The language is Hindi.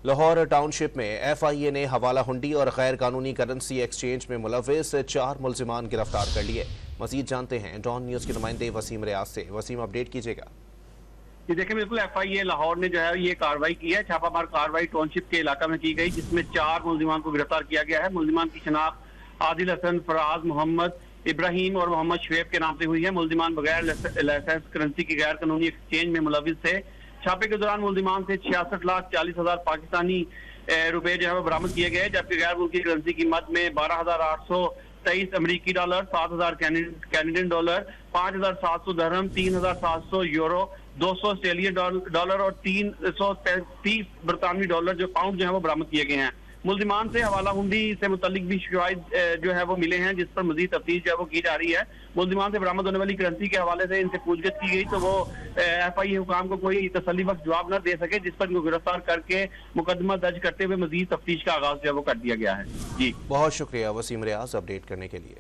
लाहौर टाउनशिप में FIA ने हवाला हुंडी और गैर कानूनी करेंसी एक्सचेंज में मुलविस 4 मुल्जिमान गिरफ्तार कर लिए। मजीद जानते हैं डॉन न्यूज़ के नुमाइंदे वसीम रियाज से। वसीम, अपडेट कीजिएगा। ये देखें, बिल्कुल FIA लाहौर ने जो है ये कार्रवाई की है। छापामार कार्रवाई टाउनशिप के इलाका में की गई, जिसमें 4 मुल्जिमान को गिरफ्तार किया गया है। मुल्जिमान की शनाख्त आदिल हसन, फराज, मोहम्मद इब्राहिम और मोहम्मद शुएब के नाम से हुई है। मुल्जिमान बगैर लाइसेंस करेंसी की गैर कानूनी एक्सचेंज में मुलविस थे। छापे के दौरान मुल्जिमान से 66,40,000 पाकिस्तानी रुपए जो है वो बरामद किए गए, जबकि गैर मुल्की करेंसी की मद में 12,823 अमेरिकी dollar, 7,000 Canadian dollar, 5,700 दरहम, 3,700 euro, 200 Australian dollar और 330 बरतानवी डॉलर जो पाउंड जो है वो बरामद किए गए हैं। मुल्जिमान से हवाला हुंडी से मुतल्लिक भी शवाहिद जो है वो मिले हैं, जिस पर मजीद तफ्तीश जो है वो की जा रही है। मुल्जिमान से बरामद होने वाली करेंसी के हवाले से इनसे पूछताछ की गई तो वो FIA हुकाम को कोई तसल्ली बख्श जवाब न दे सके, जिस पर इनको गिरफ्तार करके मुकदमा दर्ज करते हुए मजीद तफ्तीश का आगाज जो है वो कर दिया गया है। जी, बहुत शुक्रिया वसीम रियाज अपडेट करने के लिए।